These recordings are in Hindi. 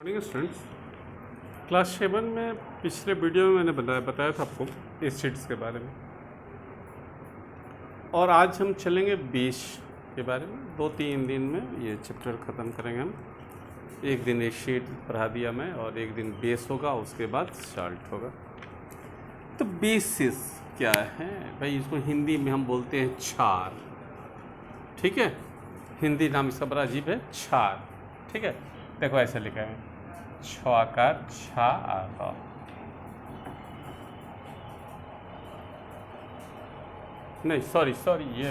Morning students. क्लास 7 में पिछले वीडियो में मैंने बताया था आपको एसिड्स के बारे में, और आज हम चलेंगे बेस के बारे में। 2-3 दिन में ये चैप्टर ख़त्म करेंगे हम। एक दिन एसिड पढ़ा दिया मैं और एक दिन बेस होगा, उसके बाद साल्ट होगा। तो बेसिस क्या है भाई? इसको हिंदी में हम बोलते हैं क्षार। ठीक है, हिंदी नाम इसका बड़ा अजीब है, क्षार। ठीक है, देखो ऐसा लिखा है, छाकार छा आ। नहीं सॉरी ये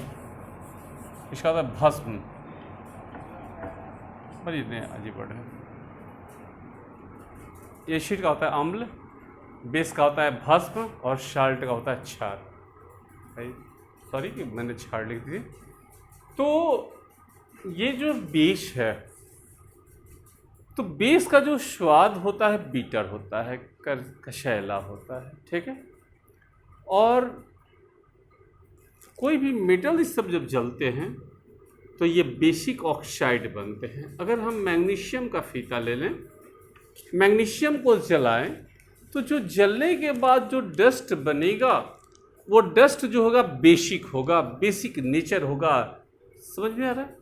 इसका होता है भस्म। बड़ी अजीब वर्ड है। एसिड का होता है अम्ल, बेस का होता है भस्म, और साल्ट का होता है क्षार। भाई सॉरी कि मैंने क्षार लिख दी। तो ये जो बेस है, तो बेस का जो स्वाद होता है बीटर होता है, कशैला होता है। ठीक है, और कोई भी मेटल इस सब जब जलते हैं तो ये बेसिक ऑक्साइड बनते हैं। अगर हम मैग्नीशियम का फीता ले लें, मैग्नीशियम को जलाएं, तो जो जलने के बाद जो डस्ट बनेगा, वो डस्ट जो होगा बेसिक होगा, बेसिक नेचर होगा। समझ में आ रहा है?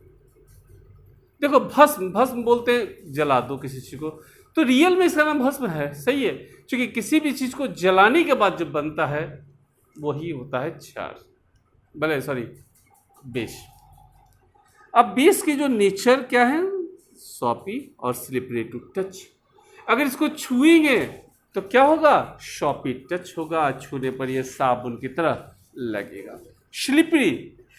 देखो भस्म बोलते हैं जला दो किसी चीज़ को, तो रियल में इसका नाम भस्म है, सही है, क्योंकि किसी भी चीज़ को जलाने के बाद जब बनता है वही होता है क्षार, बेस। अब बेस की जो नेचर क्या है, सॉपी और स्लिपरी टू टच। अगर इसको छुएंगे तो क्या होगा, सॉपी टच होगा, छूने पर ये साबुन की तरह लगेगा। स्लिपरी,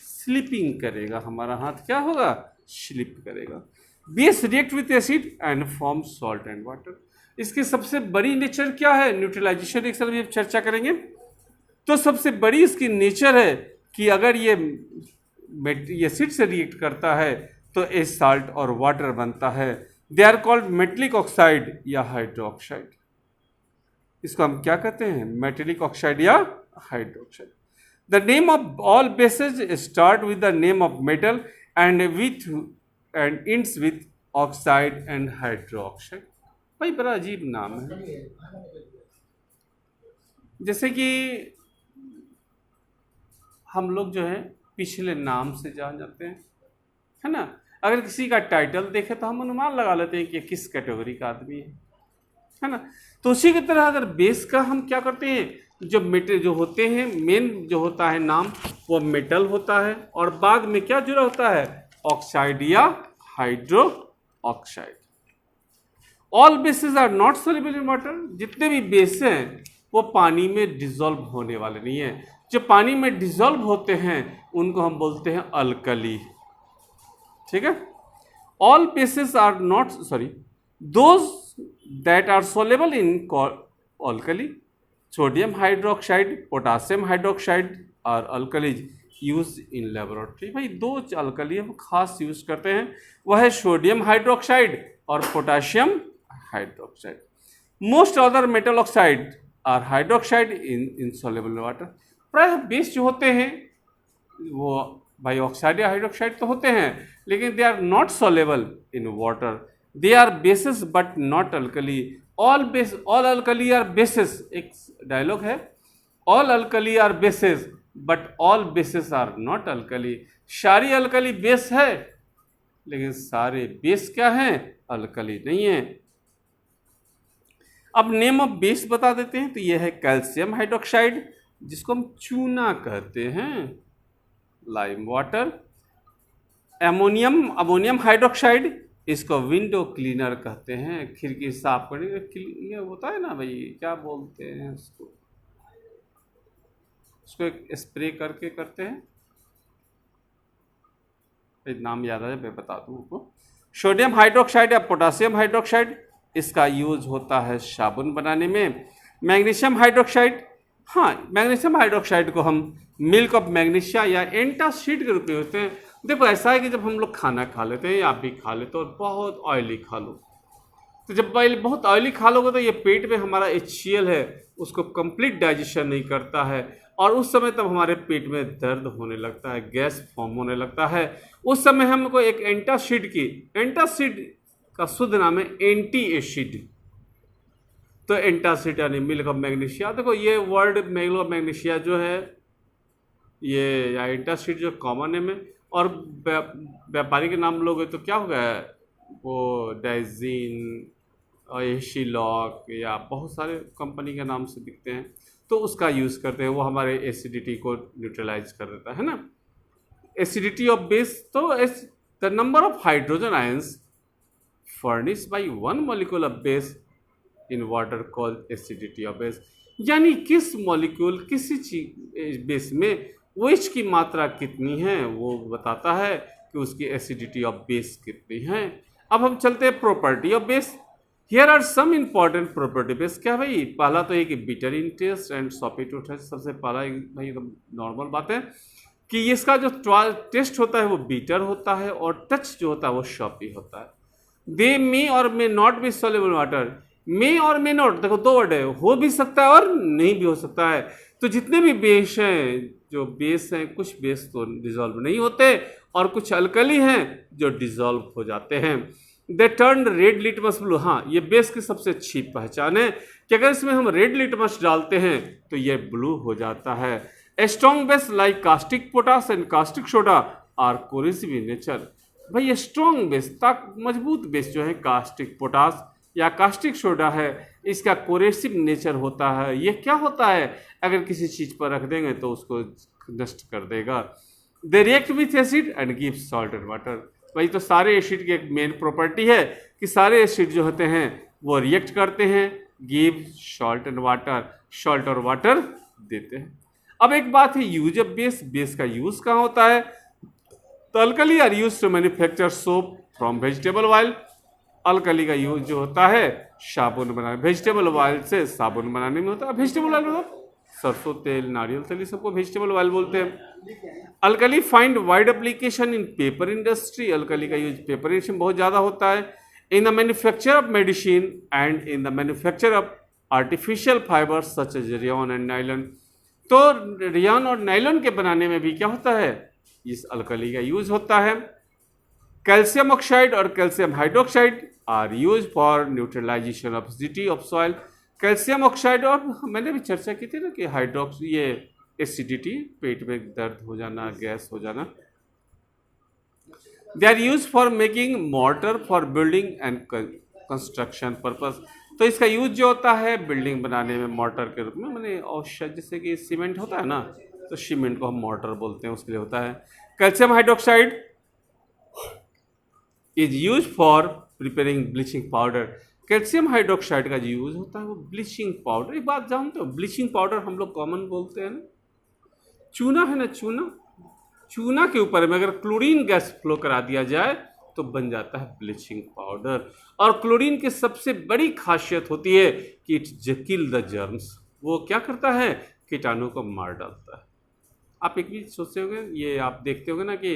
स्लिपिंग करेगा, हमारा हाथ क्या होगा, स्लिप करेगा। Base react with acid and form salt and water. इसकी सबसे बड़ी नेचर क्या है, न्यूट्रलाइजेशन रिएक्शन में चर्चा करेंगे। तो सबसे बड़ी इसकी नेचर है कि अगर ये एसिड से रिएक्ट करता है तो एस साल्ट और वाटर बनता है। They are called metallic oxide या हाइड्रोक्साइड। इसको हम क्या कहते हैं, मेटेलिक ऑक्साइड या hydroxide. The name of all bases start with the name of metal and ends with oxide and hydroxide। भाई बड़ा अजीब नाम है। जैसे कि हम लोग जो है पिछले नाम से जान जाते हैं, है ना। अगर किसी का टाइटल देखे तो हम अनुमान लगा लेते हैं कि किस कैटेगरी का आदमी है ना। तो उसी की तरह अगर बेस का हम क्या करते हैं, जो मेटल जो होते हैं, मेन जो होता है नाम वो मेटल होता है, और बाद में क्या जुड़ा होता है, ऑक्साइड या hydroxide. All bases are not soluble in water. जितने भी बेस हैं वो पानी में डिसॉल्व होने वाले नहीं है। जो पानी में डिसॉल्व होते हैं उनको हम बोलते हैं अल्कली। ठीक है, all bases are not those that are soluble in alkali. Sodium hydroxide, potassium hydroxide और अल्कलीज यूज इन लेबोरेटरी। भाई दो अल्कली हम खास यूज करते हैं, वह है सोडियम हाइड्रोक्साइड और potassium hydroxide. Most other metal oxide are hydroxide in insoluble water. प्रायः बेस जो होते हैं वो भाई ऑक्साइड या हाइड्रोक्साइड तो होते हैं, लेकिन they are not soluble in water. They are bases but not alkali. All alkali are bases. एक डायलॉग है, all alkali are bases but all bases are not alkali. सारी अल्कली बेस है, लेकिन सारे बेस क्या हैं, अल्कली नहीं है। अब नेम ऑफ बेस बता देते हैं। तो यह है कैल्शियम हाइड्रोक्साइड, जिसको हम चूना कहते हैं, लाइम वाटर। अमोनियम हाइड्रोक्साइड, इसको विंडो क्लीनर कहते हैं, खिड़की साफ करने ये होता है ना भाई, क्या बोलते हैं उसको एक स्प्रे करके करते हैं, एक नाम याद आ जाए मैं बता दूँ आपको। सोडियम हाइड्रोक्साइड या पोटासियम हाइड्रोक्साइड, इसका यूज होता है साबुन बनाने में। मैग्नीशियम हाइड्रोक्साइड, हाँ मैग्नीशियम हाइड्रोक्साइड को हम मिल्क ऑफ मैग्नीशिया या एंटासिड के रूप में होते हैं। देखो ऐसा है कि जब हम लोग खाना खा लेते हैं या आप भी खा लेते हो और बहुत ऑयली खा लो, तो जब बहुत ऑयली खा लोगे तो ये पेट में हमारा HCl है, उसको कंप्लीट डाइजेशन नहीं करता है, और उस समय तब हमारे पेट में दर्द होने लगता है, गैस फॉर्म होने लगता है। उस समय हमको एक एंटासिड का शुद्ध नाम है एंटी एसिड। तो एंटासिड यानी मिल्क ऑफ मैग्नीशिया। देखो ये वर्ड मिल्क ऑफ मैग्नीशिया जो है ये या एंटासिड जो कॉमन नेम है, और व्यापारी के नाम लोगे तो क्या होगा, वो डाइजीन और एशिलॉक या बहुत सारे कंपनी के नाम से दिखते हैं, तो उसका यूज़ करते हैं। वो हमारे एसिडिटी को न्यूट्रलाइज कर देता है ना। एसिडिटी ऑफ बेस, तो the number of hydrogen ions furnish by one molecule of base in water called acidity of base. यानी किस मॉलिक्यूल किसी चीज बेस में OH की मात्रा कितनी है वो बताता है कि उसकी एसिडिटी ऑफ बेस कितनी है। अब हम चलते हैं property of base. Here are some important property base. क्या भाई, पहला तो है कि bitter in taste and soapy to taste. सबसे पहला भाई नॉर्मल बात है कि इसका जो टेस्ट होता है वो बीटर होता है और टच जो होता है वो शॉपी होता है। दे मे और may not be soluble water. May और मे नॉट, देखो दो वर्ड है, हो भी सकता है और नहीं भी हो सकता है। तो जितने भी बेस हैं, जो बेस हैं, कुछ बेस तो डिजॉल्व नहीं होते और कुछ अल्कली हैं जो डिजॉल्व हो जाते हैं। They turn red litmus blue. हाँ, ये बेस की सबसे अच्छी पहचान है कि अगर इसमें हम रेड लिटमस डालते हैं तो ये ब्लू हो जाता है। A strong base like caustic potash and caustic soda are corrosive in nature. भाई ये स्ट्रॉन्ग बेस, मजबूत बेस जो है कास्टिक पोटास या कास्टिक सोडा है, इसका कोरेसिव नेचर होता है। ये क्या होता है, अगर किसी चीज़ पर रख देंगे तो उसको नष्ट कर देगा। They react with acid and give salt and water. भाई तो सारे एसिड की एक मेन प्रॉपर्टी है कि सारे एसिड जो होते हैं वो रिएक्ट करते हैं, give salt and water, salt और वाटर देते हैं। अब एक बात है यूज ऑफ बेस। बेस का यूज कहाँ होता है, तो alkali are use to manufacture soap from vegetable oil. Alkali का यूज जो होता है साबुन बनाने, वेजिटेबल ऑयल से साबुन बनाने में होता है। वेजिटेबल ऑयल मतलब सरसों तेल, नारियल तेल, सबको वेजिटेबल ऑयल बोलते हैं। Alkali find wide application in paper industry. Alkali का यूज पेपर इंडस्ट्री में बहुत ज़्यादा होता है। In the manufacture of medicine and in the manufacture of artificial fibres such as rayon and nylon. तो रेयन और नाइलन के बनाने में भी क्या होता है, इस अल्कली का यूज होता है। कैल्शियम ऑक्साइड और calcium hydroxide are use for neutralisation of acidity of soil. Calcium oxide, और मैंने भी चर्चा की थी ना कि हाइड्रोक्स, ये एसिडिटी, पेट में दर्द हो जाना, गैस हो जाना। They are use for making mortar for building and construction purpose. तो इसका यूज जो होता है बिल्डिंग बनाने में मॉर्टर के रूप में, मैंने औषध जैसे कि सीमेंट होता है ना, तो सीमेंट को हम मॉर्टर बोलते हैं, उसके लिए होता है। Calcium hydroxide is use for preparing bleaching powder. Calcium hydroxide का जो यूज होता है वो ब्लीचिंग पाउडर। एक बात जानते हो, ब्लीचिंग पाउडर हम लोग कॉमन बोलते हैं ना, चूना है ना, चूना के ऊपर में अगर क्लोरीन गैस फ्लो करा दिया जाए तो बन जाता है ब्लीचिंग पाउडर। और क्लोरीन की सबसे बड़ी खासियत होती है कि इट किल द जर्म्स। वो क्या करता है, कीटाणु को मार डालता है। आप एक भी सोचते होंगे, ये आप देखते होंगे ना कि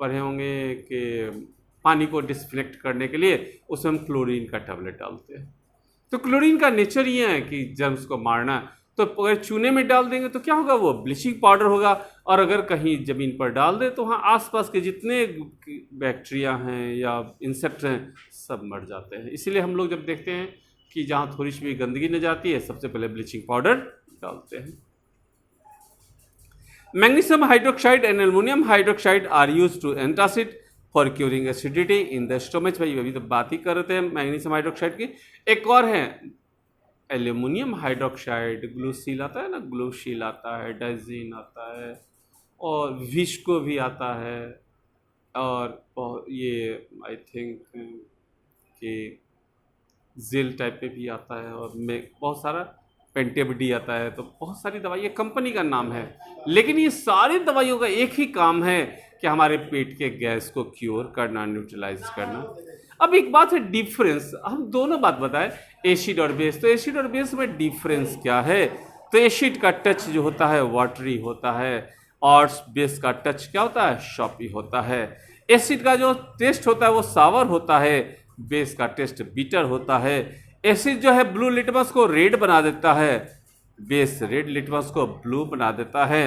पढ़े होंगे कि पानी को डिसइंफेक्ट करने के लिए उसमें हम क्लोरीन का टैबलेट डालते हैं। तो क्लोरीन का नेचर ये है कि जर्म्स को मारना। तो अगर चूने में डाल देंगे तो क्या होगा, वो ब्लीचिंग पाउडर होगा। और अगर कहीं ज़मीन पर डाल दे तो वहाँ आसपास के जितने बैक्टीरिया हैं या इंसेक्ट हैं सब मर जाते हैं। इसीलिए हम लोग जब देखते हैं कि जहाँ थोड़ी सी भी गंदगी न जाती है, सबसे पहले ब्लीचिंग पाउडर डालते हैं। Magnesium hydroxide and aluminium hydroxide are use to antacid for curing acidity in the stomach. भाई अभी तो बात ही कर रहे थे मैग्नीशियम हाइड्रोक्साइड की। एक और है एल्यूमिनियम हाइड्रोक्साइड, ग्लूसील आता है ना, ग्लूसील आता है, डाइजीन आता है, और विस्को भी आता है, और ये आई थिंक कि जेल टाइप पे भी आता है, और में बहुत सारा पेंटेबडी आता है। तो बहुत सारी दवाई, कंपनी का नाम है, लेकिन ये सारी दवाइयों का एक ही काम है कि हमारे पेट के गैस को क्योर करना, न्यूट्रलाइज करना। अब एक बात है डिफरेंस, हम दोनों बात बताएं, एसिड और बेस। तो एसिड और बेस में डिफरेंस क्या है, तो एसिड का टच जो होता है वाटरी होता है, और बेस का टच क्या होता है, शॉपी होता है। एसिड का जो टेस्ट होता है वो सावर होता है, बेस का टेस्ट बीटर होता है। एसिड जो है ब्लू लिटमस को रेड बना देता है, बेस रेड लिटमस को ब्लू बना देता है।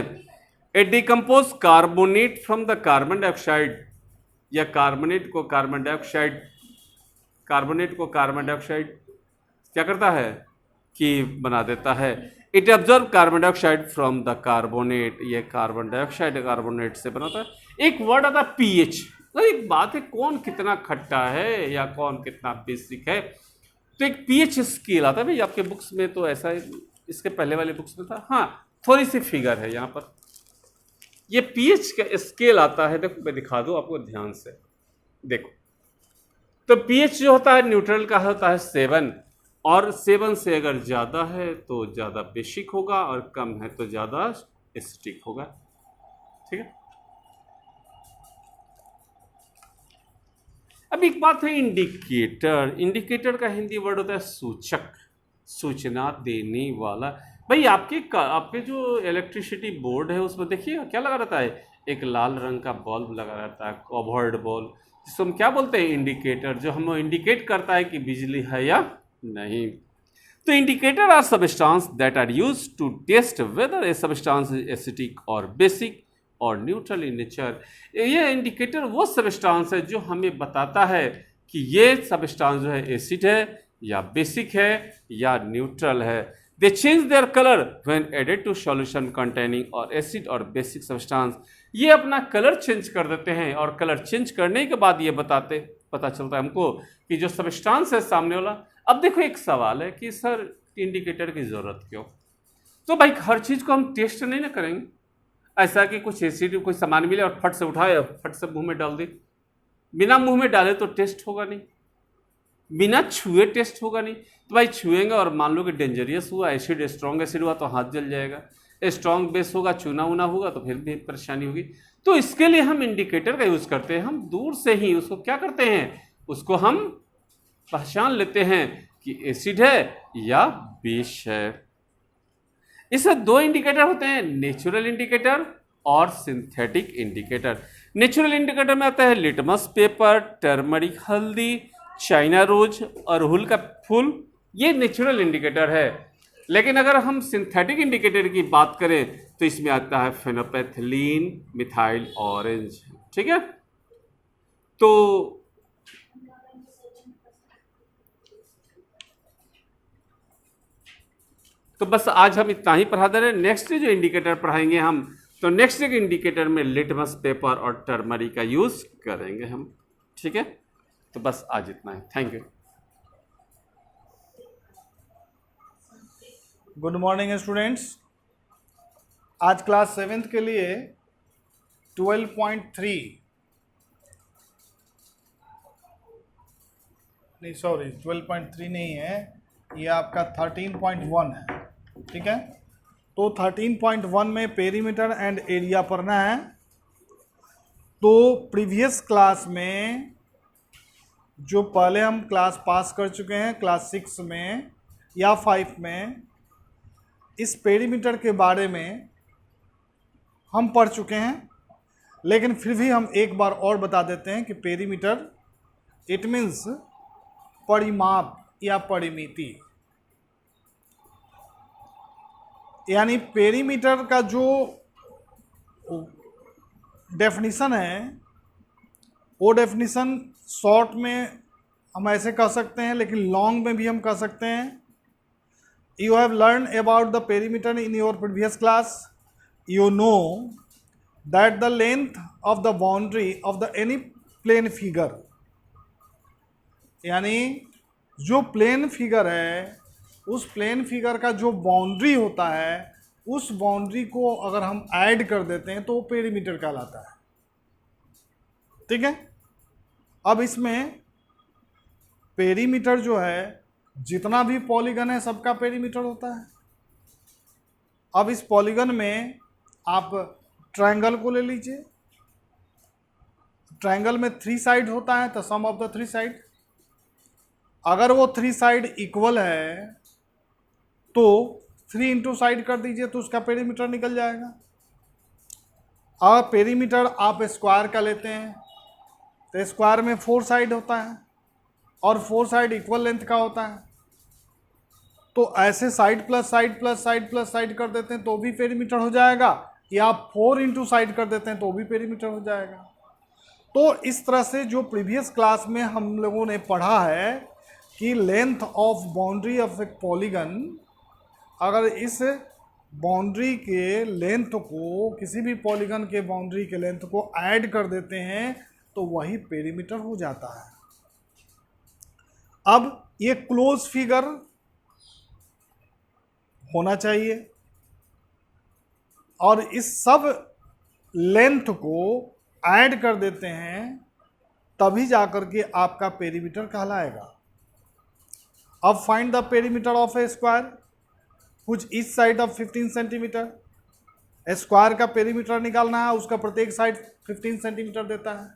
A decompose carbonate from the carbon dioxide, या कार्बोनेट को कार्बन डाइऑक्साइड कार्बोनेट को कार्बन डाइऑक्साइड क्या करता है कि बना देता है। It observe carbon dioxide from the carbonate, ये कार्बन डाइऑक्साइड कार्बोनेट से बनाता है। एक वर्ड आता है पीएच, तो एक बात है कौन कितना खट्टा है या कौन कितना बेसिक है, तो एक पीएच स्केल आता है भाई आपके बुक्स में, तो ऐसा है, इसके पहले वाले बुक्स में था। हाँ थोड़ी सी फिगर है यहाँ पर, ये पीएच का स्केल आता है, देखो मैं दिखा दूँ आपको ध्यान से, देखो तो पीएच जो होता है न्यूट्रल का होता है 7, और 7 से अगर ज़्यादा है तो ज़्यादा बेसिक होगा और कम है तो ज़्यादा एसिडिक होगा, ठीक है। अब एक बात है इंडिकेटर, इंडिकेटर का हिंदी वर्ड होता है सूचक, सूचना देने वाला। भाई आपके जो इलेक्ट्रिसिटी बोर्ड है उसमें देखिए क्या लगा रहता है, एक लाल रंग का बल्ब लगा रहता है, कवर्ड बल्ब, जिसको हम क्या बोलते हैं इंडिकेटर, जो हमें इंडिकेट करता है कि बिजली है या नहीं। तो indicator are substance that are used to test whether a substance is acidic और बेसिक और न्यूट्रल इन नेचर। ये इंडिकेटर वो सबस्टांस है जो हमें बताता है कि ये सबस्टांस जो है एसिड है या बेसिक है या न्यूट्रल है। They change their colour when added to solution containing और एसिड और बेसिक सबस्टांस। ये अपना कलर चेंज कर देते हैं और कलर चेंज करने के बाद ये पता चलता है हमको कि जो सबस्टांस है सामने वाला। अब देखो एक सवाल है कि सर इंडिकेटर की ज़रूरत क्यों, तो भाई हर चीज़ को हम टेस्ट नहीं ना करेंगे, ऐसा कि कुछ एसिड कोई सामान मिले और फट से उठाए और फट से मुंह में डाल दे, बिना मुंह में डाले तो टेस्ट होगा नहीं, बिना छुए टेस्ट होगा नहीं। तो भाई छुएंगे और मान लो कि डेंजरियस हुआ, एसिड स्ट्रॉन्ग एसिड हुआ तो हाथ जल जाएगा, स्ट्रॉन्ग बेस होगा चूना उना होगा तो फिर भी परेशानी होगी। तो इसके लिए हम इंडिकेटर का यूज़ करते हैं, हम दूर से ही उसको क्या करते हैं, उसको हम पहचान लेते हैं कि एसिड है या बेस है। इसमें 2 इंडिकेटर होते हैं, नेचुरल इंडिकेटर और सिंथेटिक इंडिकेटर। नेचुरल इंडिकेटर में आता है लिटमस पेपर, टर्मरिक हल्दी, चाइना रोज, अड़हुल का फूल, ये नेचुरल इंडिकेटर है। लेकिन अगर हम सिंथेटिक इंडिकेटर की बात करें तो इसमें आता है फेनोपैथिलीन, मिथाइल ऑरेंज, ठीक है। तो बस आज हम इतना ही पढ़ा दे रहे हैं। नेक्स्ट जो इंडिकेटर पढ़ाएंगे हम, तो नेक्स्ट एक इंडिकेटर में लिटमस पेपर और टर्मरिक का यूज़ करेंगे हम, ठीक है। तो बस आज इतना ही, thank you. Good morning students. आज क्लास 7th के लिए 12.3 नहीं सॉरी 12.3 नहीं है, ये आपका 13.1 है, ठीक है। तो 13.1 में पेरीमीटर एंड एरिया पढ़ना है। तो प्रीवियस क्लास में जो पहले हम क्लास पास कर चुके हैं क्लास 6 में या 5 में, इस पेरीमीटर के बारे में हम पढ़ चुके हैं, लेकिन फिर भी हम एक बार और बता देते हैं कि पेरीमीटर इट मीन्स परिमाप या परिमिति, यानी पेरीमीटर का जो डेफिनीशन है वो डेफिनीशन शॉर्ट में हम ऐसे कह सकते हैं, लेकिन लॉन्ग में भी हम कह सकते हैं। You have learned about the perimeter in your previous class. You know that the length of the boundary of the any plane figure, यानी जो प्लेन फिगर है उस प्लेन फिगर का जो बाउंड्री होता है उस बाउंड्री को अगर हम ऐड कर देते हैं तो वो पेरीमीटर कहलाता है, ठीक है। अब इसमें पेरीमीटर जो है जितना भी पॉलीगन है सबका पेरीमीटर होता है। अब इस पॉलीगन में आप ट्रायंगल को ले लीजिए, ट्रायंगल में 3 साइड होता है, तो सम ऑफ द 3 साइड, अगर वो 3 साइड इक्वल है तो 3 इंटू साइड कर दीजिए तो उसका पेरीमीटर निकल जाएगा। अब पेरीमीटर आप स्क्वायर का लेते हैं तो स्क्वायर में 4 साइड होता है और 4 साइड इक्वल लेंथ का होता है, तो ऐसे side plus side plus side plus side कर देते हैं तो भी पेरीमीटर हो जाएगा, या 4 इंटू साइड कर देते हैं तो भी पेरीमीटर हो जाएगा। तो इस तरह से जो प्रीवियस क्लास में हम लोगों ने पढ़ा है कि length of boundary of A polygon, अगर इस बाउंड्री के लेंथ को, किसी भी पॉलीगन के बाउंड्री के लेंथ को ऐड कर देते हैं तो वही पेरीमीटर हो जाता है। अब ये क्लोज फिगर होना चाहिए और इस सब लेंथ को ऐड कर देते हैं, तभी जाकर के आपका पेरीमीटर कहलाएगा। अब find the perimeter of A square कुछ इस साइड ऑफ 15 सेंटीमीटर। स्क्वायर का पेरीमीटर निकालना है, उसका प्रत्येक साइड 15 सेंटीमीटर देता है,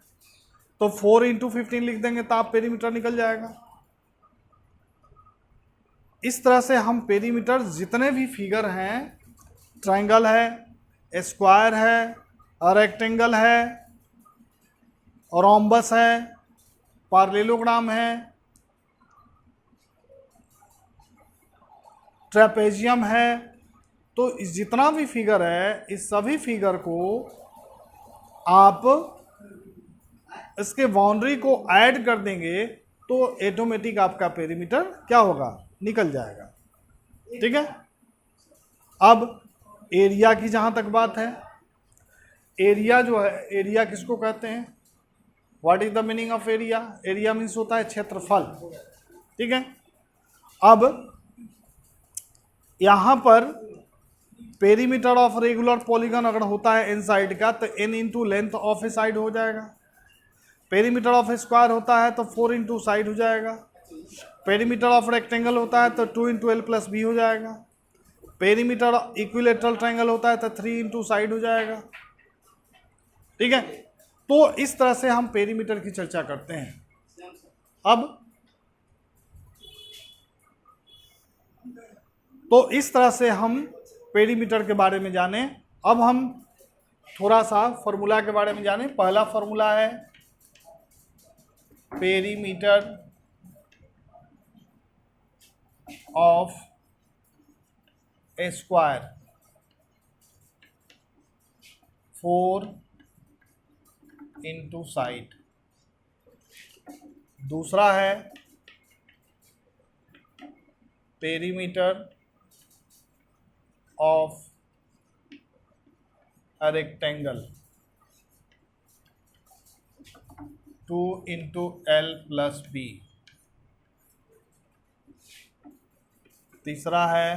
तो 4 इंटू 15 लिख देंगे तो आप पेरीमीटर निकल जाएगा। इस तरह से हम पेरीमीटर जितने भी फिगर हैं, ट्रायंगल है, स्क्वायर है, रेक्टेंगल है, रोम्बस है, पैरेललोग्राम है, ट्रेपेजियम है, तो इस जितना भी फिगर है, इस सभी फिगर को आप इसके बाउंड्री को ऐड कर देंगे तो ऑटोमेटिक आपका पेरीमीटर क्या होगा, निकल जाएगा। ठीक है। अब एरिया की जहाँ तक बात है, एरिया जो है, एरिया किसको कहते हैं, what is the meaning of area? Area means होता है क्षेत्रफल। ठीक है। अब यहाँ पर पेरीमीटर ऑफ रेगुलर पॉलीगन अगर होता है एन साइड का तो N into length of a side हो जाएगा। पेरीमीटर ऑफ स्क्वायर होता है तो 4 इंटू साइड हो जाएगा। पेरीमीटर ऑफ रेक्टेंगल होता है तो 2 इंटू एल प्लस बी हो जाएगा। पेरीमीटर इक्विलेटरल ट्रायंगल होता है तो 3 इंटू साइड हो जाएगा। ठीक है। तो इस तरह से हम पेरीमीटर की चर्चा करते हैं। अब तो इस तरह से हम पेरीमीटर के बारे में जाने। अब हम थोड़ा सा फॉर्मूला के बारे में जाने। पहला फॉर्मूला है perimeter of A square 4 into side. दूसरा है perimeter of a rectangle 2 into L plus B। तीसरा है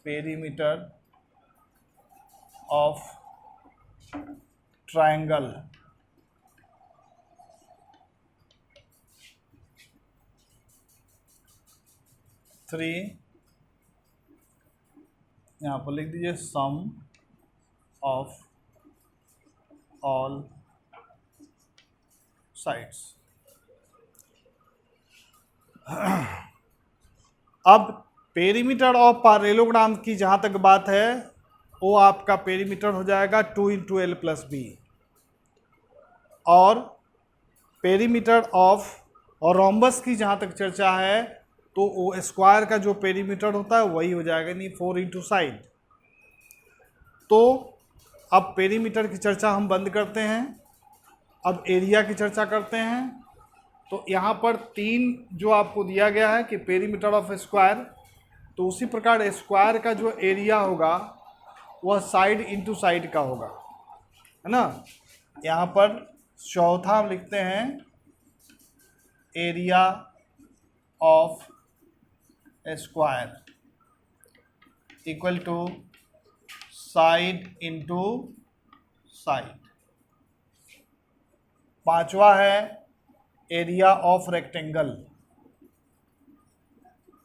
पेरीमीटर ऑफ ट्रायंगल 3, यहाँ पर लिख दीजिए सम ऑफ ऑल साइड्स। अब पेरीमीटर ऑफ पैरेललोग्राम की जहाँ तक बात है, वो आपका पेरीमीटर हो जाएगा 2 इंटू एल प्लस बी। और पेरीमीटर ऑफ और रोम्बस की जहाँ तक चर्चा है तो वो स्क्वायर का जो पेरीमीटर होता है वही हो जाएगा, नहीं 4 इंटू साइड। तो अब पेरीमीटर की चर्चा हम बंद करते हैं, अब एरिया की चर्चा करते हैं। तो यहाँ पर 3 जो आपको दिया गया है कि पेरीमीटर ऑफ स्क्वायर, तो उसी प्रकार स्क्वायर का जो एरिया होगा वह साइड इंटू साइड का होगा, है ना। यहाँ पर चौथा हम लिखते हैं area of square equal to side into side. पांचवा है area of rectangle,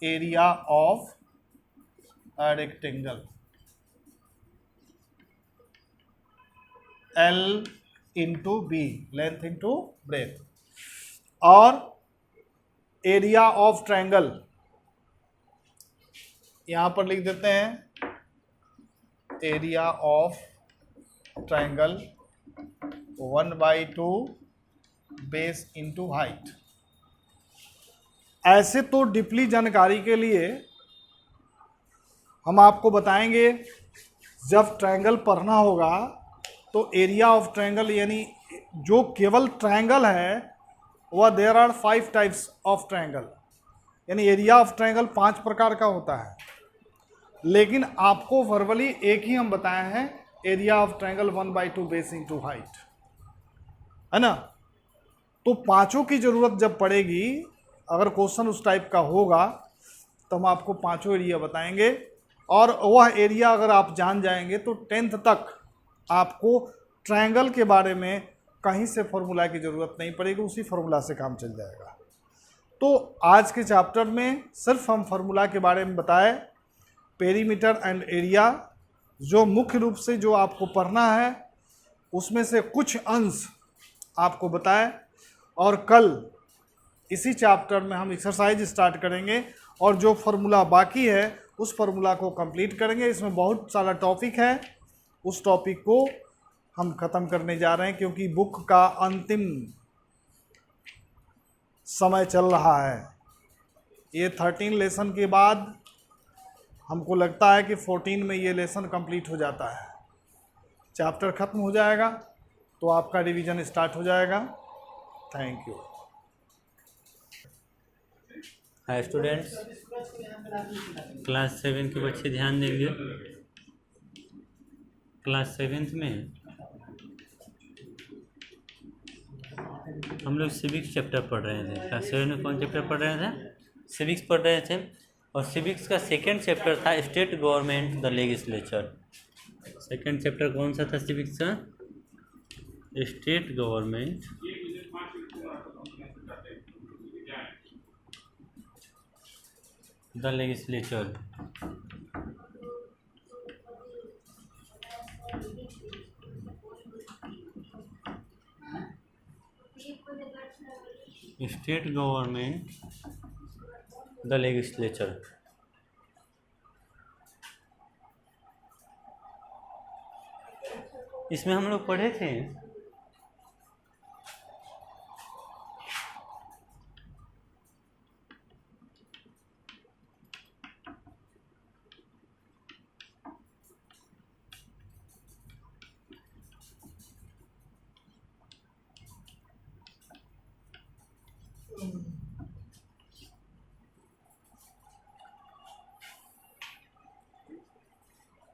area of rectangle L into B, length into breadth. और एरिया ऑफ ट्रायंगल यहाँ पर लिख देते हैं area of triangle 1/2 base into height. ऐसे तो डीपली जानकारी के लिए हम आपको बताएंगे जब ट्रायंगल पढ़ना होगा तो एरिया ऑफ ट्रायंगल यानी जो केवल ट्रायंगल है वह there are 5 types of triangle, यानी एरिया ऑफ ट्रायंगल 5 प्रकार का होता है, लेकिन आपको वर्बली एक ही हम बताए हैं, area of triangle 1/2 base into height, है ना। तो पांचों की जरूरत जब पड़ेगी, अगर क्वेश्चन उस टाइप का होगा तो हम आपको पांचों एरिया बताएंगे, और वह एरिया अगर आप जान जाएंगे तो 10th तक आपको ट्रायंगल के बारे में कहीं से फॉर्मूला की ज़रूरत नहीं पड़ेगी, उसी फॉर्मूला से काम चल जाएगा। तो आज के चैप्टर में सिर्फ हम फॉर्मूला के बारे में बताए, पेरीमीटर एंड एरिया जो मुख्य रूप से जो आपको पढ़ना है उसमें से कुछ अंश आपको बताए, और कल इसी चैप्टर में हम एक्सरसाइज स्टार्ट करेंगे और जो फार्मूला बाकी है उस फार्मूला को कंप्लीट करेंगे। इसमें बहुत सारा टॉपिक है, उस टॉपिक को हम ख़त्म करने जा रहे हैं क्योंकि बुक का अंतिम समय चल रहा है। ये 13 लेसन के बाद हमको लगता है कि 14 में ये लेसन कंप्लीट हो जाता है, चैप्टर ख़त्म हो जाएगा तो आपका रिवीजन स्टार्ट हो जाएगा। Thank you. Hi students, class 7 के बच्चे ध्यान देंगे। क्लास 7th में हम लोग सिविक्स चैप्टर पढ़ रहे थे। क्लास 7 में कौन चैप्टर पढ़ रहे थे? सिविक्स पढ़ रहे थे, और सिविक्स का सेकंड चैप्टर था state government the legislature. Second chapter कौन सा था सिविक्स का? State government the legislature. State government the legislature. इसमें हम लोग पढ़े थे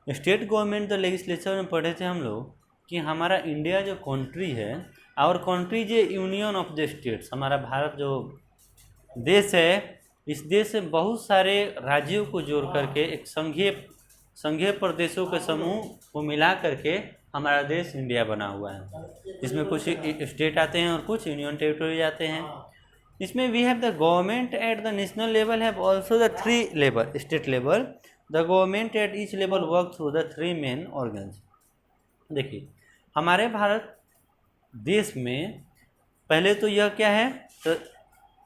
स्टेट गवर्नमेंट द लेजिस्लेचर में पढ़े थे हम लोग कि हमारा इंडिया जो कंट्री है, आवर कंट्री जो यूनियन ऑफ द स्टेट्स, हमारा भारत जो देश है, इस देश से बहुत सारे राज्यों को जोड़ करके एक संघीय प्रदेशों के समूह को मिला करके हमारा देश इंडिया बना हुआ है। इसमें कुछ स्टेट आते हैं और कुछ यूनियन टेरिटोरी आते हैं। इसमें we have the government at the national level have also the 3 level, state level. The government at each level work through the 3 main organs. देखिए हमारे भारत देश में पहले तो यह क्या है, तो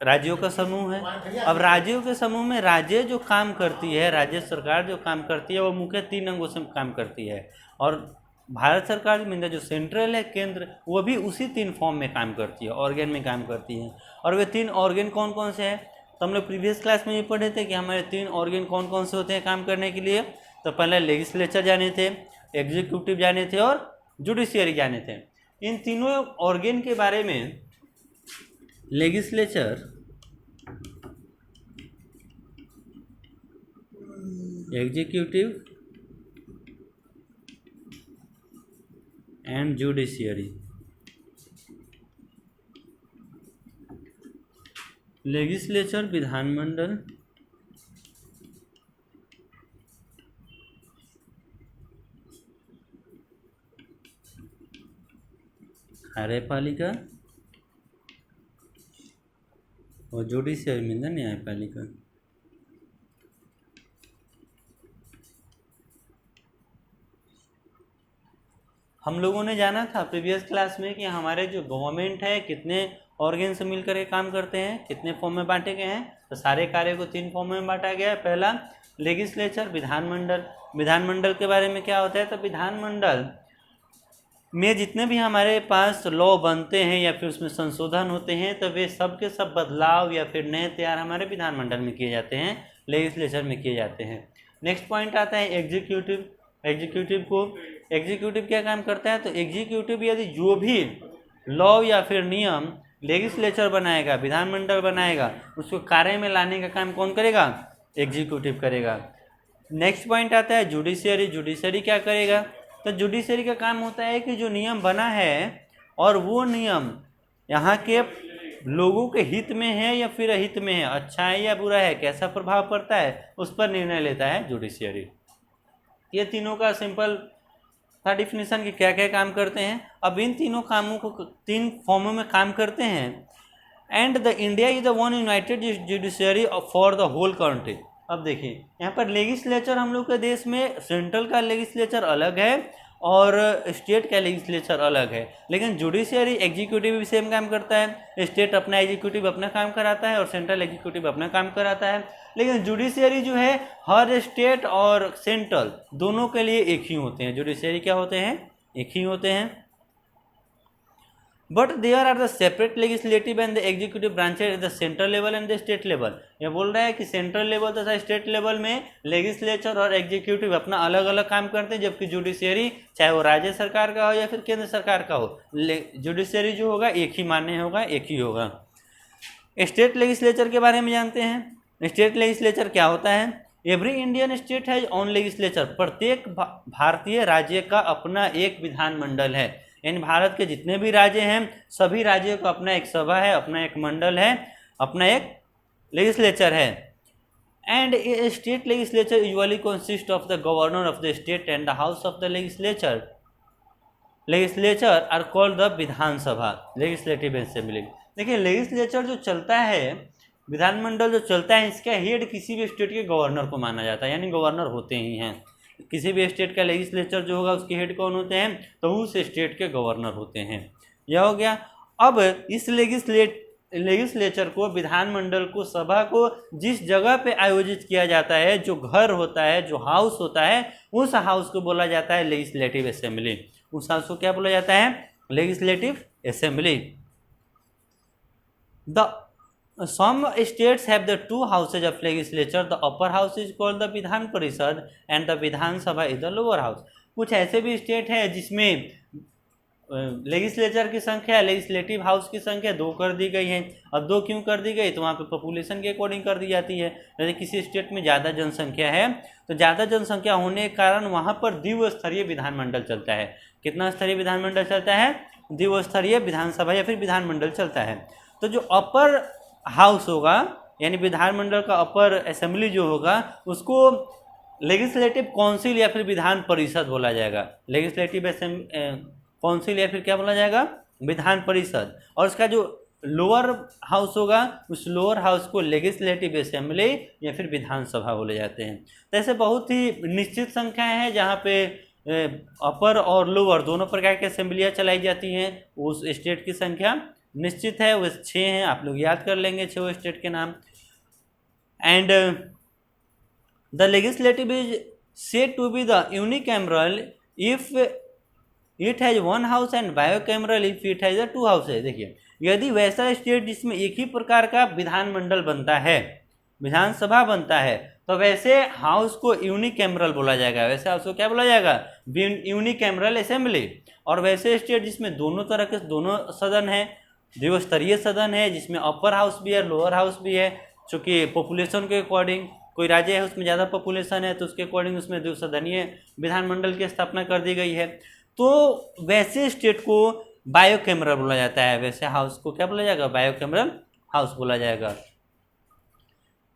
राज्यों का समूह है। अब राज्यों के समूह में राज्य जो काम करती है, राज्य सरकार जो काम करती है वो मुख्य 3 अंगों से काम करती है, और भारत सरकार में जो सेंट्रल है, केंद्र, वो भी उसी 3 फॉर्म में काम करती है, ऑर्गन में काम करती है। और वे 3 ऑर्गन कौन कौन से हैं? तो हम लोग प्रीवियस क्लास में ये पढ़े थे कि हमारे 3 ऑर्गन कौन कौन से होते हैं काम करने के लिए। तो पहले लेजिस्लेचर जाने थे, एग्जीक्यूटिव जाने थे और जुडिशियरी जाने थे। इन तीनों ऑर्गन के बारे में legislature, executive and judiciary. Legislature विधानमंडल, कार्यपालिका, और जुडिशियरी में न्यायपालिका। हम लोगों ने जाना था प्रीवियस क्लास में कि हमारे जो गवर्नमेंट है कितने ऑर्गन से मिलकर के काम करते हैं, कितने फॉर्म में बांटे गए हैं। तो सारे कार्य को 3 फॉर्म में बांटा गया है। पहला लेजिस्लेचर, विधानमंडल। विधानमंडल के बारे में क्या होता है? तो विधानमंडल में जितने भी हमारे पास लॉ बनते हैं या फिर उसमें संशोधन होते हैं, तो वे सब के सब बदलाव या फिर नए तैयार हमारे विधानमंडल में किए जाते हैं, लेजिस्लेचर में किए जाते हैं। नेक्स्ट पॉइंट आता है एग्जीक्यूटिव। एग्जीक्यूटिव क्या काम करता है? तो एग्जीक्यूटिव यदि जो भी लॉ या फिर नियम लेजिस्लेचर बनाएगा, विधानमंडल बनाएगा, उसको कार्य में लाने का काम कौन करेगा? एग्जीक्यूटिव करेगा। नेक्स्ट पॉइंट आता है जुडिशियरी। जुडिशियरी क्या करेगा? तो जुडिशियरी का काम होता है कि जो नियम बना है और वो नियम यहाँ के लोगों के हित में है या फिर अहित में है, अच्छा है या बुरा है, कैसा प्रभाव पड़ता है, उस पर निर्णय लेता है जुडिशियरी। ये तीनों का सिंपल था डिफिनीशन कि क्या क्या काम करते हैं। अब इन तीनों कामों को 3 फॉर्मों में काम करते हैं। And the India is the one united judiciary for the whole country. अब देखिए यहाँ पर लेजिस्लेचर हम लोग के देश में सेंट्रल का लेजिस्लेचर अलग है और स्टेट का लेजिस्लेचर अलग है, लेकिन जुडिशियरी एग्जीक्यूटिव भी सेम काम करता है। स्टेट अपना एग्जीक्यूटिव अपना काम कराता है और सेंट्रल एग्जीक्यूटिव अपना काम कराता है, लेकिन जुडिशियरी जो है हर स्टेट और सेंट्रल दोनों के लिए एक ही होते हैं। जुडिशियरी क्या होते हैं? एक ही होते हैं। But there are the separate legislative and the executive branches at the central level and the state level. ये बोल रहा है कि सेंट्रल लेवल तथा स्टेट लेवल में लेजिस्लेचर और एग्जीक्यूटिव अपना अलग अलग काम करते हैं, जबकि जुडिशियरी चाहे वो राज्य सरकार का हो या फिर केंद्र सरकार का हो, जुडिशियरी जो होगा एक ही मान्य होगा, एक ही होगा। स्टेट लेजिस्लेचर के बारे में जानते हैं। स्टेट लेजिस्लेचर क्या होता है? Every Indian state has own legislature. प्रत्येक भारतीय राज्य का अपना एक विधानमंडल है। इन भारत के जितने भी राज्य हैं सभी राज्यों का अपना एक सभा है, अपना एक मंडल है, अपना एक लेजिस्लेचर है। And a state legislature usually consist of the governor of the state and the house of the legislature. Legislature are called the Vidhan Sabha, legislative assembly. देखिए लेजिस्लेचर जो चलता है, विधानमंडल जो चलता है, इसका हेड किसी भी स्टेट के गवर्नर को माना जाता है, यानी गवर्नर होते ही हैं। किसी भी स्टेट का लेजिस्लेचर जो होगा उसके हेड कौन होते हैं? तो उस स्टेट के गवर्नर होते हैं। यह हो गया। अब इस लेजिस्लेचर को, विधानमंडल को, सभा को जिस जगह पे आयोजित किया जाता है, जो घर होता है, जो हाउस होता है, उस हाउस को बोला जाता है लेजिस्लेटिव असेंबली। उस हाउस को क्या बोला जाता है? Legislative assembly. The some states have the 2 houses of legislature. The upper house is called the Vidhan Parishad and the Vidhan Sabha is the lower house. कुछ ऐसे भी स्टेट है जिसमें लेजिस्लेचर की संख्या, लेजिस्लेटिव हाउस की संख्या 2 कर दी गई है। अब 2 क्यों कर दी गई? तो वहाँ पे पॉपुलेशन के अकॉर्डिंग कर दी जाती है। जैसे किसी स्टेट में ज़्यादा जनसंख्या है तो ज़्यादा जनसंख्या होने के कारण वहाँ पर द्विस्तरीय विधानमंडल चलता है। कितना स्तरीय विधानमंडल चलता है? द्विस्तरीय विधानसभा या फिर विधानमंडल चलता है। तो जो अपर हाउस होगा यानी विधानमंडल का अपर असेंबली जो होगा उसको लेजिस्लेटिव काउंसिल या फिर विधान परिषद बोला जाएगा। लेजिस्लेटिव काउंसिल या फिर क्या बोला जाएगा? विधान परिषद। और उसका जो लोअर हाउस होगा उस लोअर हाउस को लेजिस्लेटिव असेंबली या फिर विधानसभा बोले जाते हैं। तो ऐसे बहुत ही निश्चित संख्याएं हैं जहाँ पे अपर और लोअर दोनों प्रकार की असेंबलियाँ चलाई जाती हैं। उस स्टेट की संख्या निश्चित है, वो 6 हैं। आप लोग याद कर लेंगे 6 स्टेट के नाम। And the legislative is said to be the unicameral if it has 1 house and bicameral if it has 2 house है। देखिए यदि वैसा स्टेट जिसमें एक ही प्रकार का विधानमंडल बनता है, विधानसभा बनता है, तो वैसे हाउस को यूनिकैमरल बोला जाएगा। वैसे हाउस को क्या बोला जाएगा? Unicameral assembly. और वैसे स्टेट जिसमें दोनों तरह के दोनों सदन है, द्विस्तरीय सदन है, जिसमें अपर हाउस भी है, लोअर हाउस भी है, चूँकि पॉपुलेशन के अकॉर्डिंग कोई राज्य है उसमें ज़्यादा पॉपुलेशन है तो उसके अकॉर्डिंग उसमें द्विसदनीय विधानमंडल की स्थापना कर दी गई है। तो वैसे स्टेट को बायोकैमरल बोला जाता है। वैसे हाउस को क्या बोला जाएगा? बायोकैमरल हाउस बोला जाएगा।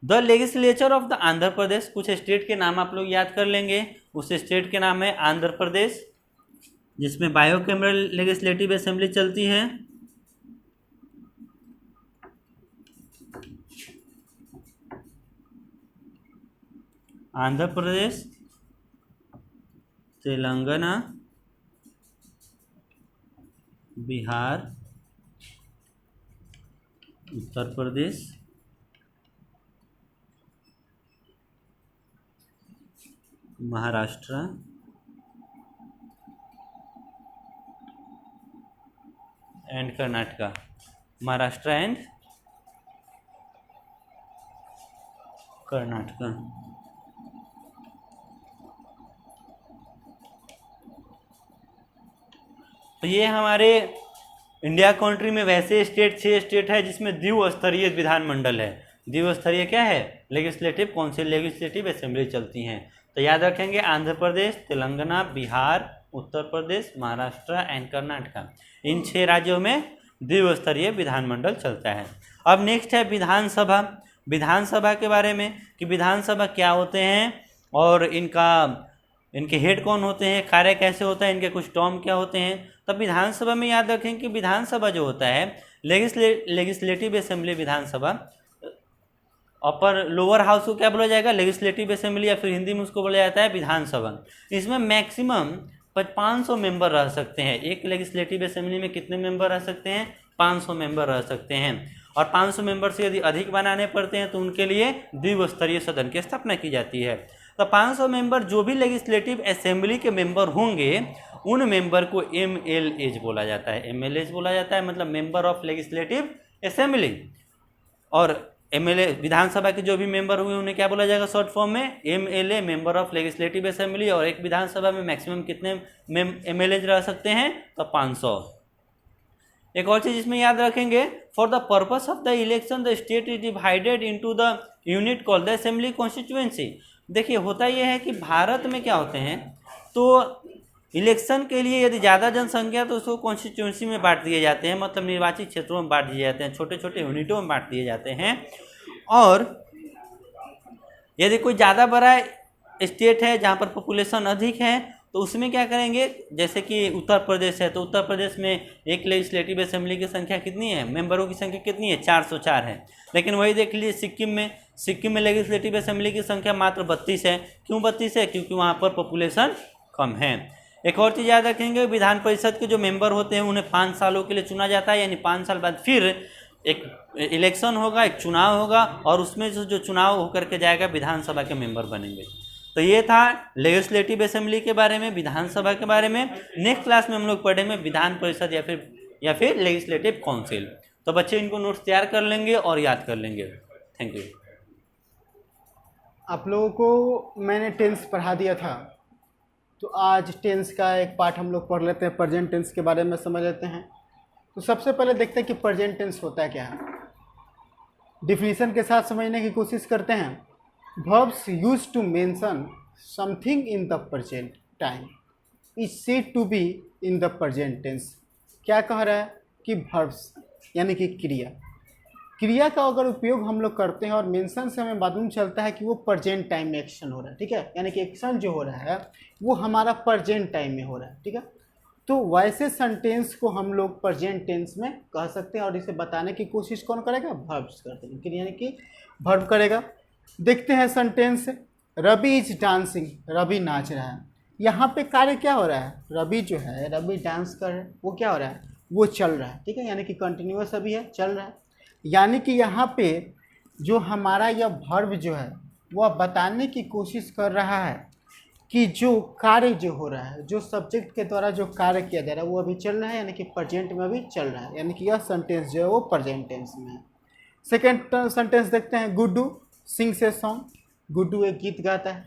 The legislature of the Andhra Pradesh. कुछ स्टेट के नाम आप लोग याद कर लेंगे। उस स्टेट के नाम है आंध्र प्रदेश, जिसमें बायोकैमरल लेजिस्लेटिव असेंबली चलती है। आंध्र प्रदेश, तेलंगाना, बिहार, उत्तर प्रदेश, महाराष्ट्र एंड कर्नाटका। महाराष्ट्र एंड कर्नाटका। तो ये हमारे इंडिया कंट्री में वैसे स्टेट 6 स्टेट है जिसमें द्विस्तरीय विधानमंडल है। द्विस्तरीय क्या है? लेजिस्लेटिव काउंसिल, लेजिस्लेटिव असेंबली चलती हैं। तो याद रखेंगे आंध्र प्रदेश, तेलंगाना, बिहार, उत्तर प्रदेश, महाराष्ट्र एंड कर्नाटका, इन 6 राज्यों में द्विस्तरीय विधानमंडल चलता है। अब नेक्स्ट है विधानसभा। विधानसभा के बारे में कि विधानसभा क्या होते हैं और इनके हेड कौन होते हैं, कार्य कैसे होता है, इनके कुछ टर्म क्या होते हैं। तब विधानसभा में याद रखें कि विधानसभा जो होता है लेजिस्लेटिव असेंबली विधानसभा, अपर लोअर हाउस को क्या बोला जाएगा? लेजिस्लेटिव असेंबली, या फिर हिंदी में उसको बोला जाता है विधानसभा। इसमें मैक्सिमम 500 मेंबर रह सकते हैं। एक लेजिस्लेटिव असेंबली में कितने मेंबर रह सकते हैं? 500 मेंबर रह सकते हैं। और 500 मेंबर से यदि अधिक बनाने पड़ते हैं तो उनके लिए द्विस्तरीय सदन की स्थापना की जाती है। तो 500 मेंबर जो भी लेजिस्लेटिव असेंबली के मेंबर होंगे उन मेंबर को MLAs बोला जाता है। MLAs बोला जाता है मतलब मेंबर ऑफ लेजिस्लेटिव असेंबली। और MLA विधानसभा के जो भी मेंबर हुए उन्हें क्या बोला जाएगा शॉर्ट फॉर्म में? MLA, member of legislative assembly. और एक विधानसभा में मैक्सिमम कितने MLAs रह सकते हैं? तो 500। एक और चीज़ इसमें याद रखेंगे, for the purpose of the election the state is divided into the unit called the assembly constituency. देखिए होता यह है कि भारत में क्या होते हैं, तो इलेक्शन के लिए यदि ज़्यादा जनसंख्या तो उसको कॉन्स्टिट्यूएंसी में बांट दिए जाते हैं, मतलब निर्वाचित क्षेत्रों में बांट दिए जाते हैं, छोटे छोटे यूनिटों में बांट दिए जाते हैं। और यदि कोई ज़्यादा बड़ा स्टेट है जहाँ पर पॉपुलेशन अधिक है तो उसमें क्या करेंगे, जैसे कि उत्तर प्रदेश है तो उत्तर प्रदेश में एक लेजिस्लेटिव असेंबली की संख्या कितनी है, मेंबरों की संख्या कितनी है? 404 है। लेकिन वही देख लीजिए सिक्किम में लेजिस्लेटिव असेंबली की संख्या मात्र 32 है। क्यों 32 है? क्योंकि वहाँ पर पॉपुलेशन कम है। एक और चीज़ याद रखेंगे, विधान परिषद के जो मेंबर होते हैं उन्हें 5 सालों के लिए चुना जाता है, यानी 5 साल बाद फिर एक इलेक्शन होगा, एक चुनाव होगा और उसमें जो चुनाव होकर के जाएगा विधानसभा के मेंबर बनेंगे। तो ये था लेजिस्लेटिव असेंबली के बारे में, विधानसभा के बारे में। नेक्स्ट क्लास में हम लोग पढ़ेंगे विधान परिषद या फिर लेजिस्लेटिव काउंसिल। तो बच्चे इनको नोट्स तैयार कर लेंगे और याद कर लेंगे। Thank you. आप लोगों को मैंने टेंस पढ़ा दिया था, तो आज टेंस का एक पार्ट हम लोग पढ़ लेते हैं, प्रेजेंट टेंस के बारे में समझ लेते हैं। तो सबसे पहले देखते हैं कि प्रेजेंट टेंस होता क्या है। डिफिनीशन के साथ समझने की कोशिश करते हैं। Verbs used to mention something in the present time is said to be in the present tense। क्या कह रहा है कि verbs यानी कि क्रिया का अगर उपयोग हम लोग करते हैं और मेंशन से हमें मालूम चलता है कि वो प्रेजेंट टाइम में एक्शन हो रहा है, ठीक है, यानी कि एक्शन जो हो रहा है वो हमारा प्रेजेंट टाइम में हो रहा है, ठीक है। तो वैसे सेंटेंस को हम लोग प्रेजेंट टेंस में कह सकते हैं और इसे बताने की कोशिश कौन करेगा? verbs करते हैं, यानी कि verb करेगा। देखते हैं sentence. Ravi is dancing, Ravi नाच रहा है। यहाँ पे कार्य क्या हो रहा है? रवि जो है, रवि डांस कर रहा है, वो क्या हो रहा है? वो चल रहा है, ठीक है, यानी कि कंटिन्यूअस अभी है, चल रहा है। यानी कि यहाँ पे जो हमारा यह वर्ब जो है वह बताने की कोशिश कर रहा है कि जो कार्य जो हो रहा है, जो सब्जेक्ट के द्वारा जो कार्य किया जा रहा है वो अभी चल रहा है, यानी कि प्रेजेंट में अभी चल रहा है, यानी कि यह सेंटेंस जो है वो प्रेजेंट टेंस में है। सेकेंड सेंटेंस देखते हैं। Guddu sings a song, Guddu एक गीत गाता है।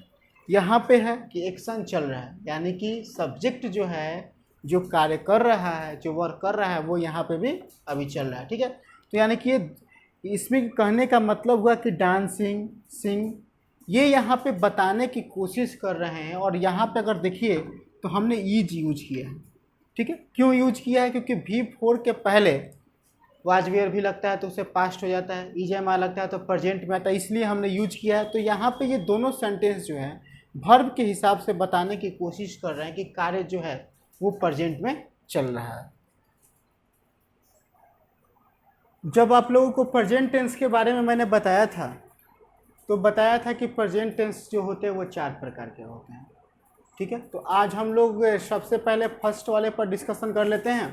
यहाँ पे है कि एक्शन चल रहा है, यानी कि सब्जेक्ट जो है, जो कार्य कर रहा है, जो वर्क कर रहा है वो यहाँ पे भी अभी चल रहा है, ठीक है। तो यानी कि इसमें कहने का मतलब हुआ कि डांसिंग, सिंग, ये यहाँ पे बताने की कोशिश कर रहे हैं। और यहाँ पे अगर देखिए तो हमने ईज यूज किया है, ठीक है। क्यों यूज किया है? क्योंकि V4 के पहले वाज वेयर भी लगता है तो उसे पास्ट हो जाता है, EJMI लगता है तो प्रेजेंट में आता है, इसलिए हमने यूज किया है। तो यहाँ पे ये दोनों सेंटेंस जो है वर्ब के हिसाब से बताने की कोशिश कर रहे हैं कि कार्य जो है वो प्रेजेंट में चल रहा है। जब आप लोगों को प्रेजेंट टेंस के बारे में मैंने बताया था तो बताया था कि प्रेजेंट टेंस जो होते हैं वो 4 प्रकार के होते हैं, ठीक है। तो आज हम लोग सबसे पहले फर्स्ट वाले पर डिस्कशन कर लेते हैं।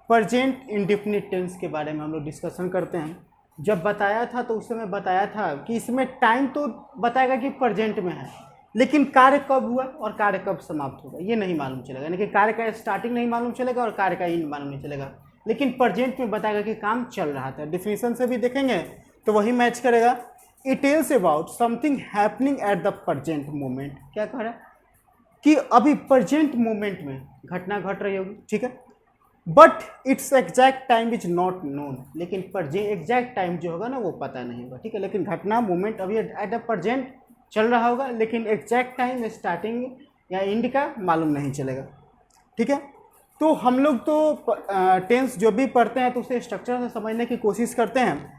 प्रेजेंट इंडेफिनिट टेंस के बारे में हम लोग डिस्कशन करते हैं। जब बताया था तो उस समय बताया था कि इसमें टाइम तो बताएगा कि प्रेजेंट में है, लेकिन कार्य कब हुआ और कार्य कब समाप्त होगा ये नहीं मालूम चलेगा, यानी कि कार्य का स्टार्टिंग नहीं मालूम चलेगा और कार्य का एंड मालूम नहीं चलेगा, लेकिन प्रेजेंट में बताएगा कि काम चल रहा था। डिफिनीशन से भी देखेंगे तो वही मैच करेगा। It tells about something happening at the present moment. क्या कह रहा है कि अभी प्रेजेंट मोमेंट में घटना घट रही होगी, ठीक है। But it's exact time is not known, लेकिन एग्जैक्ट टाइम जो होगा ना वो पता नहीं होगा, ठीक है। लेकिन घटना मोमेंट अभी एट अ प्रेजेंट चल रहा होगा, लेकिन एग्जैक्ट टाइम स्टार्टिंग या एंड का मालूम नहीं चलेगा, ठीक है। तो हम लोग तो टेंस जो भी पढ़ते हैं तो उसे स्ट्रक्चर से समझने की कोशिश करते हैं।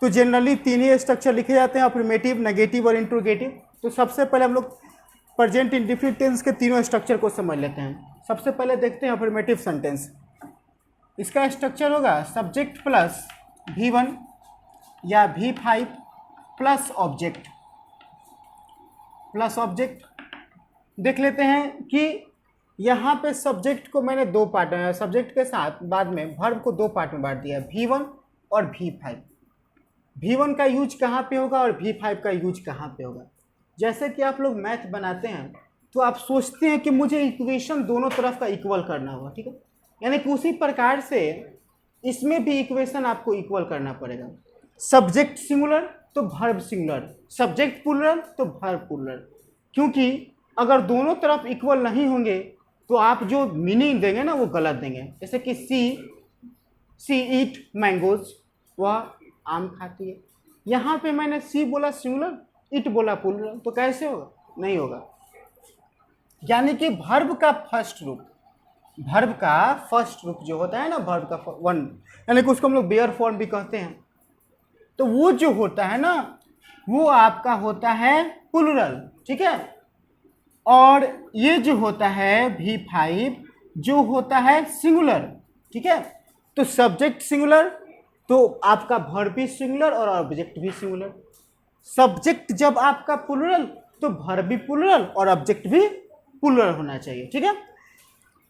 तो जनरली 3 ही स्ट्रक्चर लिखे जाते हैं, अफर्मेटिव, नेगेटिव और इंट्रोगेटिव। तो सबसे पहले हम लोग प्रेजेंट इंडेफिनिट टेंस के तीनों स्ट्रक्चर को समझ लेते हैं। सबसे पहले देखते हैं अफर्मेटिव सेंटेंस। इसका स्ट्रक्चर होगा सब्जेक्ट प्लस V1 या V5 प्लस ऑब्जेक्ट देख लेते हैं कि यहाँ पे सब्जेक्ट को मैंने 2 पार्ट, सब्जेक्ट के साथ बाद में वर्ब को 2 पार्ट में बांट दिया, V1 और V5। V1 का यूज कहाँ पे होगा और V5 का यूज कहाँ पे होगा। जैसे कि आप लोग मैथ बनाते हैं तो आप सोचते हैं कि मुझे इक्वेशन दोनों तरफ का इक्वल करना होगा, ठीक है। यानी कि उसी प्रकार से इसमें भी इक्वेशन आपको इक्वल करना पड़ेगा। सब्जेक्ट सिंगुलर तो वर्ब सिंगुलर, सब्जेक्ट प्लुरल तो वर्ब प्लुरल, क्योंकि अगर दोनों तरफ इक्वल नहीं होंगे तो आप जो मीनिंग देंगे ना वो गलत देंगे। जैसे कि सी ईट मैंगोज, वह आम खाती है। यहाँ पे मैंने सी बोला सिंगुलर, इट बोला प्लुरल, तो कैसे होगा? नहीं होगा। यानी कि वर्ब का फर्स्ट रूप जो होता है ना, वर्ब का वन, यानी कि उसको हम लोग बेयर फॉर्म भी कहते हैं। तो वो जो होता है ना वो आपका होता है प्लुरल, ठीक है। और ये जो होता है V5 जो होता है सिंगुलर, ठीक है। तो सब्जेक्ट सिंगुलर तो आपका वर्ब भी सिंगुलर और ऑब्जेक्ट भी सिंगुलर। सब्जेक्ट जब आपका प्लुरल तो वर्ब भी प्लुरल और ऑब्जेक्ट भी प्लुरल होना चाहिए, ठीक है।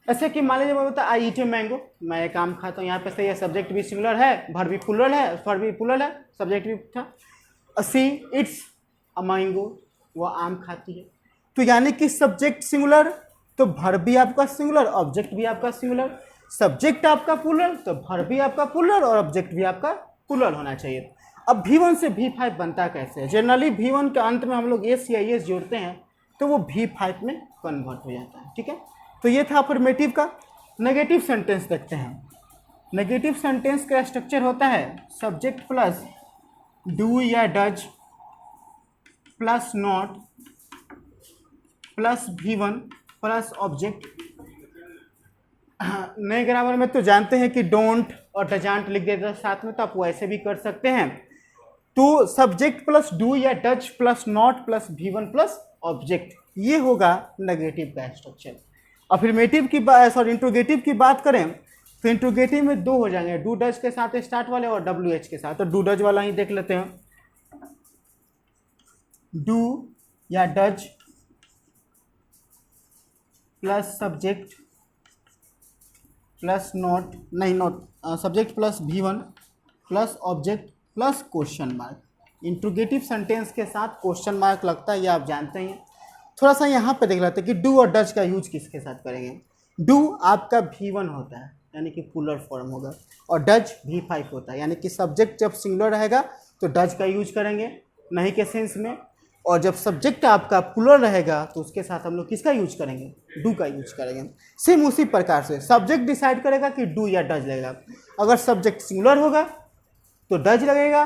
ऐसे कि मान लीजिए मैं बोलता आई ईट ए मैंगो, मैं एक आम खाता हूँ, यहाँ पे सही है, सब्जेक्ट भी सिंगुलर है, वर्ब भी प्लुरल है, वर्ब भी प्लुरल है, सब्जेक्ट भी था। सी इट्स अ मैंगो, वह आम खाती है। तो यानी कि सब्जेक्ट सिंगुलर तो वर्ब भी आपका सिंगुलर, ऑब्जेक्ट भी आपका सिंगुलर। सब्जेक्ट आपका प्लुरल तो वर्ब भी आपका प्लुरल और ऑब्जेक्ट भी आपका प्लुरल होना चाहिए। अब V1 से V5 बनता कैसे है? जनरली V1 के अंत में हम लोग एस या एस जोड़ते हैं तो वो V5 में कन्वर्ट हो जाता है, ठीक है। तो ये था अफर्मेटिव का। नेगेटिव सेंटेंस देखते हैं। नेगेटिव सेंटेंस का स्ट्रक्चर होता है सब्जेक्ट प्लस डू या does plus not plus V1 plus object. नए ग्रामर में तो जानते हैं कि डोंट और डजांट लिख देते हैं साथ में, तो आप वैसे भी कर सकते हैं। तो सब्जेक्ट प्लस डू या does plus not plus V1 plus object, ये होगा नेगेटिव का स्ट्रक्चर। अफर्मेटिव की इंट्रोगेटिव की बात करें तो इंट्रोगेटिव में 2 हो जाएंगे, डू डज के साथ स्टार्ट वाले और WH के साथ। तो डू डज वाला ही देख लेते हैं। डू या does plus subject plus not, नहीं not, subject plus V1 plus object plus question mark. Interrogative sentence के साथ क्वेश्चन मार्क लगता है, ये आप जानते हैं। थोड़ा सा यहाँ पे देख लेते हैं कि डू और डज का यूज किसके साथ करेंगे। डू आपका V1 होता है यानी कि प्लुरल फॉर्म होगा, और डज V5 होता है, यानी कि सब्जेक्ट जब सिंगुलर रहेगा तो डज का यूज करेंगे नहीं के सेंस में, और जब सब्जेक्ट आपका प्लुरल रहेगा तो उसके साथ हम लोग किसका यूज करेंगे? डू का यूज करेंगे। सेम उसी प्रकार से सब्जेक्ट डिसाइड करेगा कि डू या डज लगेगा। अगर सब्जेक्ट सिंगुलर होगा तो डज लगेगा,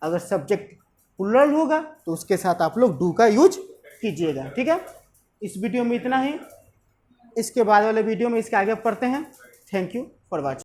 अगर सब्जेक्ट प्लुरल होगा तो उसके साथ आप लोग डू का यूज कीजिएगा, ठीक है। इस वीडियो में इतना ही, इसके बाद वाले वीडियो में इसके आगे पढ़ते हैं। Thank you for watching.